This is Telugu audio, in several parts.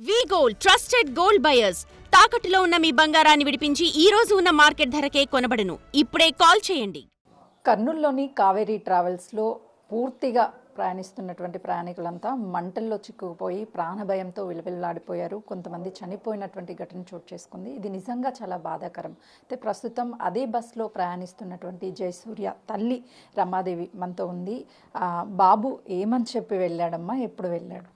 వి గోల్డ్ ట్రస్టెడ్ గోల్డ్ బయర్స్ తాకట్టులో ఉన్న మీ బంగారాన్ని విడిపించి ఈ రోజు ఉన్న మార్కెట్ ధరకే కొనబడును. ఇప్పుడే కాల్ చేయండి. కర్నూలులోని కావేరీ ట్రావెల్స్లో పూర్తిగా ప్రయాణిస్తున్నటువంటి ప్రయాణికులంతా మంటల్లో చిక్కుకుపోయి ప్రాణభయంతో విలవిల్లాడిపోయారు. కొంతమంది చనిపోయినటువంటి ఘటన చోటు చేసుకుంది. ఇది నిజంగా చాలా బాధాకరం. అయితే ప్రస్తుతం అదే బస్సులో ప్రయాణిస్తున్నటువంటి జయసూర్య తల్లి రమాదేవి మనతో ఉంది. బాబు ఏమని చెప్పి వెళ్ళాడమ్మా, ఎప్పుడు వెళ్ళాడు?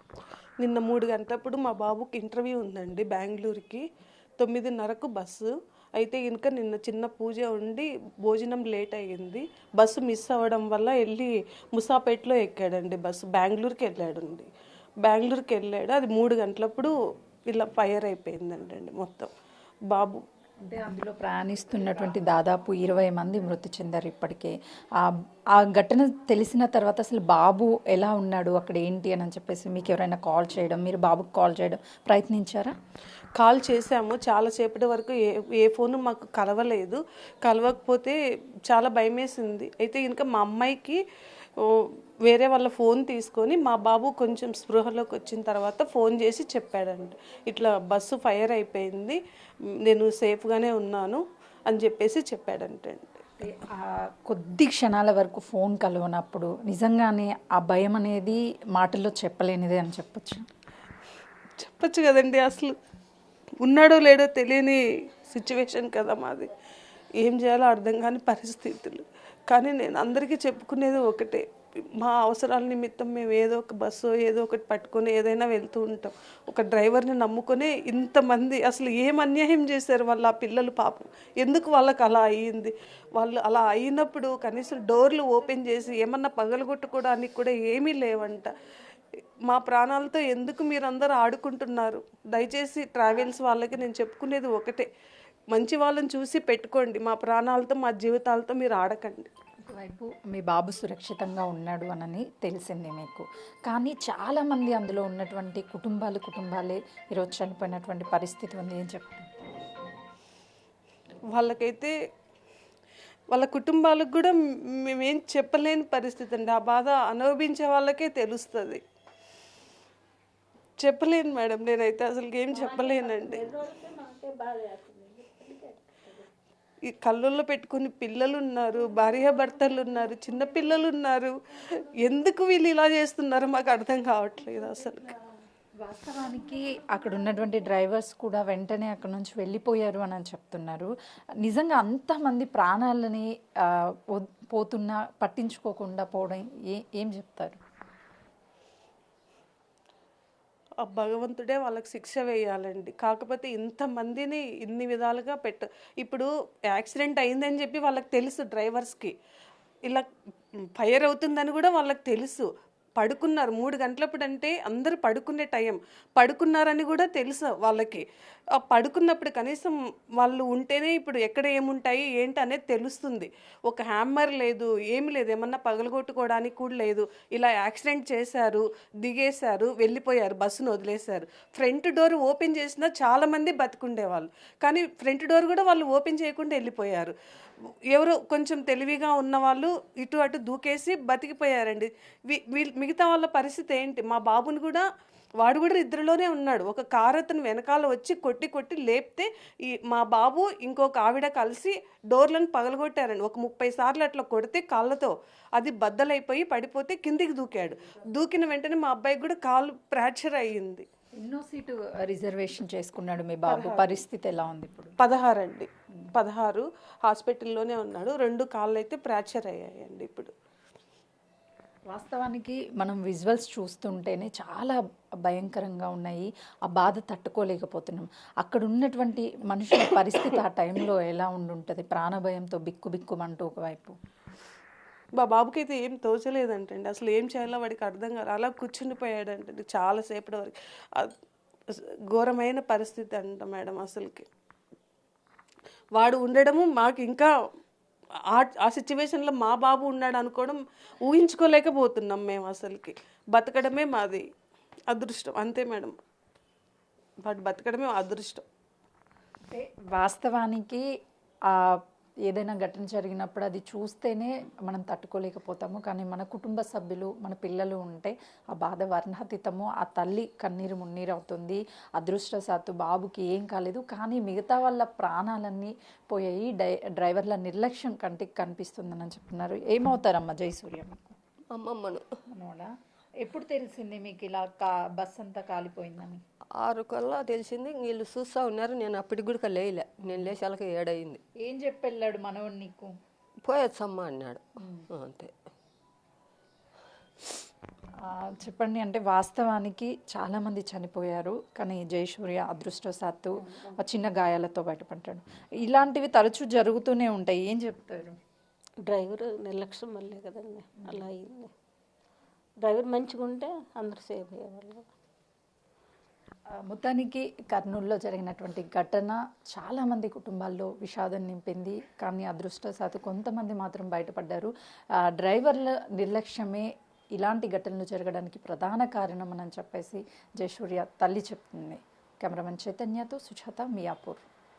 నిన్న 3 గంటలప్పుడు మా బాబుకి ఇంటర్వ్యూ ఉందండి బెంగళూరుకి. 9:30కు బస్సు అయితే ఇంకా నిన్న చిన్న పూజ ఉండి భోజనం లేట్ అయ్యింది. బస్సు మిస్ అవ్వడం వల్ల వెళ్ళి ముసాపేట్లో ఎక్కాడండి. బస్సు బెంగళూరుకి వెళ్ళాడండి. బెంగళూరుకి వెళ్ళాడు. అది 3 గంటలప్పుడు ఇలా ఫైర్ అయిపోయిందండి మొత్తం బాబు. అంటే అందులో ప్రయాణిస్తున్నటువంటి దాదాపు 20 మంది మృతి చెందారు ఇప్పటికే. ఆ ఘటన తెలిసిన తర్వాత అసలు బాబు ఎలా ఉన్నాడు, అక్కడ ఏంటి అని చెప్పేసి మీకు ఎవరైనా కాల్ చేయడం, మీరు బాబుకి కాల్ చేయడం ప్రయత్నించారా? కాల్ చేశాము. చాలాసేపటి వరకు ఏ ఫోను మాకు కలవలేదు. కలవకపోతే చాలా భయమేసింది. అయితే ఇంకా మా అమ్మాయికి వేరే వాళ్ళ ఫోన్ తీసుకొని మా బాబు కొంచెం స్పృహలోకి వచ్చిన తర్వాత ఫోన్ చేసి చెప్పాడండి, ఇట్లా బస్సు ఫైర్ అయిపోయింది, నేను సేఫ్గానే ఉన్నాను అని చెప్పేసి చెప్పాడంటే. కొద్ది క్షణాల వరకు ఫోన్ కలవనప్పుడు నిజంగానే ఆ భయం అనేది మాటల్లో చెప్పలేనిదే అని చెప్పచ్చు కదండి. అసలు ఉన్నాడో లేడో తెలియని సిచ్యువేషన్ కదా మాది. ఏం చేయాలో అర్థం కాని పరిస్థితులు. కానీ నేను అందరికీ చెప్పుకునేది ఒకటే, మా అవసరాల నిమిత్తం మేము ఏదో ఒక బస్సు ఏదో ఒకటి పట్టుకొని ఏదైనా వెళ్తూ ఉంటాం. ఒక డ్రైవర్ని నమ్ముకొని ఇంతమంది అసలు ఏం అన్యాయం చేశారు వాళ్ళు ఆ పిల్లలు పాపం. ఎందుకు వాళ్ళకి అలా అయ్యింది? వాళ్ళు అలా అయినప్పుడు కనీసం డోర్లు ఓపెన్ చేసి ఏమన్నా పగలగొట్టుకోవడానికి కూడా ఏమీ లేవంట. మా ప్రాణాలతో ఎందుకు మీరందరూ ఆడుకుంటున్నారు? దయచేసి ట్రావెల్స్ వాళ్ళకి నేను చెప్పుకునేది ఒకటే, మంచి వాళ్ళని చూసి పెట్టుకోండి. మా ప్రాణాలతో మా జీవితాలతో మీరు ఆడకండి. ఒకవైపు మీ బాబు సురక్షితంగా ఉన్నాడు అని తెలిసింది మీకు, కానీ చాలామంది అందులో ఉన్నటువంటి కుటుంబాలే ఈరోజు చనిపోయినటువంటి పరిస్థితి ఉంది. ఏం చెప్తారు? వాళ్ళకైతే వాళ్ళ కుటుంబాలకు కూడా మేమేం చెప్పలేని పరిస్థితి అండి. ఆ బాధ అనుభవించే వాళ్ళకే తెలుస్తుంది. చెప్పలేను మేడం, నేనైతే అసలు ఏం చెప్పలేనండి. ఈ కళ్ళల్లో పెట్టుకుని పిల్లలు ఉన్నారు, భార్యాభర్తలు ఉన్నారు, చిన్న పిల్లలు ఉన్నారు. ఎందుకు వీళ్ళు ఇలా చేస్తున్నారో మాకు అర్థం కావట్లేదు అసలు. వాస్తవానికి అక్కడ ఉన్నటువంటి డ్రైవర్స్ కూడా వెంటనే అక్కడ నుంచి వెళ్ళిపోయారు అని చెప్తున్నారు. నిజంగా అంతమంది ప్రాణాలని పోతున్నా పట్టించుకోకుండా పోవడం ఏం చెప్తారు? ఆ భగవంతుడే వాళ్ళకి శిక్ష వేయాలండి. కాకపోతే ఇంతమందిని ఇన్ని విధాలుగా ఇప్పుడు యాక్సిడెంట్ అయిందని చెప్పి వాళ్ళకి తెలుసు, డ్రైవర్స్కి ఇలా ఫైర్ అవుతుందని కూడా వాళ్ళకి తెలుసు. పడుకున్నారు 3 గంటలప్పుడు, అంటే అందరూ పడుకునే టైం, పడుకున్నారని కూడా తెలుసు వాళ్ళకి. పడుకున్నప్పుడు కనీసం వాళ్ళు ఉంటేనే ఇప్పుడు ఎక్కడ ఏముంటాయి ఏంటి అనేది తెలుస్తుంది. ఒక హ్యామ్మర్ లేదు, ఏమి లేదు, ఏమన్నా పగలగొట్టుకోవడానికి కూడా లేదు. ఇలా యాక్సిడెంట్ చేశారు, దిగేశారు, వెళ్ళిపోయారు, బస్సును వదిలేశారు. ఫ్రంట్ డోర్ ఓపెన్ చేసినా చాలామంది బతికుండేవాళ్ళు, కానీ ఫ్రంట్ డోర్ కూడా వాళ్ళు ఓపెన్ చేయకుండా వెళ్ళిపోయారు. ఎవరో కొంచెం తెలివిగా ఉన్నవాళ్ళు ఇటు అటు దూకేసి బతికిపోయారండి. మిగతా వాళ్ళ పరిస్థితి ఏంటి? మా బాబుని కూడా, వాడు కూడా నిద్రలోనే ఉన్నాడు. ఒక కారు అతను వెనకాల వచ్చి కొట్టి లేపితే మా బాబు ఇంకొక ఆవిడ కలిసి డోర్లను పగలగొట్టారండి. ఒక 30 సార్లు అట్లా కొడితే కాళ్ళతో అది బద్దలైపోయి పడిపోతే కిందికి దూకాడు. దూకిన వెంటనే మా అబ్బాయికి కూడా కాలు ఫ్రాక్చర్ అయ్యింది. ఎన్నో సీటు రిజర్వేషన్ చేసుకున్నాడు మీ బాబు, పరిస్థితి ఎలా ఉంది ఇప్పుడు? 16 అండి, 16 హాస్పిటల్లోనే ఉన్నాడు. 2 కాళ్ళు అయితే ఫ్రాక్చర్ అయ్యాయండి ఇప్పుడు. వాస్తవానికి మనం విజువల్స్ చూస్తుంటేనే చాలా భయంకరంగా ఉన్నాయి. ఆ బాధ తట్టుకోలేకపోతున్నాం. అక్కడ ఉన్నటువంటి మనుషుల పరిస్థితి ఆ టైంలో ఎలా ఉండుంటుంది? ప్రాణభయంతో బిక్కుబిక్కుమంటూ ఒకవైపు. మా బాబుకి అయితే ఏం తోచలేదంటండి. అసలు ఏం చేయాలో వాడికి అర్థం కాదు. అలా కూర్చుండిపోయాడంటండి చాలాసేపటి వరకు. ఘోరమైన పరిస్థితి అంట మేడం. అసలుకి వాడు ఉండడము మాకు ఇంకా ఆ సిచ్యువేషన్లో మా బాబు ఉన్నాడు అనుకోవడం ఊహించుకోలేకపోతున్నాం మేము. అసలుకి బతకడమే మాది అదృష్టం, అంతే మేడం. వాడు బతకడమే అదృష్టం. వాస్తవానికి ఏదైనా ఘటన జరిగినప్పుడు అది చూస్తేనే మనం తట్టుకోలేకపోతాము. కానీ మన కుటుంబ సభ్యులు, మన పిల్లలు ఉంటే ఆ బాధ వర్ణాతీతము. ఆ తల్లి కన్నీరు మున్నీరు అవుతుంది. అదృష్టవశాత్తు బాబుకి ఏం కాలేదు, కానీ మిగతా వాళ్ళ ప్రాణాలన్నీ పోయాయి. డ్రైవర్ల నిర్లక్ష్యం కంటికి కనిపిస్తుందని చెప్తున్నారు. ఏమవుతారమ్మా జయసూర్య మీకు? అమ్మమ్మను మనోడా ఎప్పుడు తెలిసింది మీకు ఇలా బస్ అంతా కాలిపోయిందని? 6 కల్లా తెలిసింది. వీళ్ళు చూస్తూ ఉన్నారు. నేను అప్పటికి కూడా లేయలే. నేను లేచాలకి 7 అయింది. ఏం చెప్పెళ్ళాడు మనోడు నీకు? పోయొచ్చమ్మా అన్నాడు. అంతే. చెప్పండి, అంటే వాస్తవానికి చాలామంది చనిపోయారు, కానీ జయసూర్య అదృష్టవశాత్తు ఆ చిన్న గాయాలతో బయటపడ్డాడు. ఇలాంటివి తరచూ జరుగుతూనే ఉంటాయి. ఏం చెప్తారు? డ్రైవర్ నిర్లక్ష్యం వల్లే కదండి అలా అయింది. డ్రైవర్ మంచిగా ఉంటే అందరు సేఫ్ అయ్యేవాళ్ళు. మొత్తానికి కర్నూలులో జరిగినటువంటి ఘటన చాలామంది కుటుంబాల్లో విషాదం నింపింది. కానీ అదృష్టవశాత్తు కొంతమంది మాత్రం బయటపడ్డారు. డ్రైవర్ల నిర్లక్ష్యమే ఇలాంటి ఘటనలు జరగడానికి ప్రధాన కారణం అని చెప్పేసి జయసూర్య తల్లి చెప్తుంది. కెమెరామెన్ చైతన్యతో సుజాత, మియాపూర్.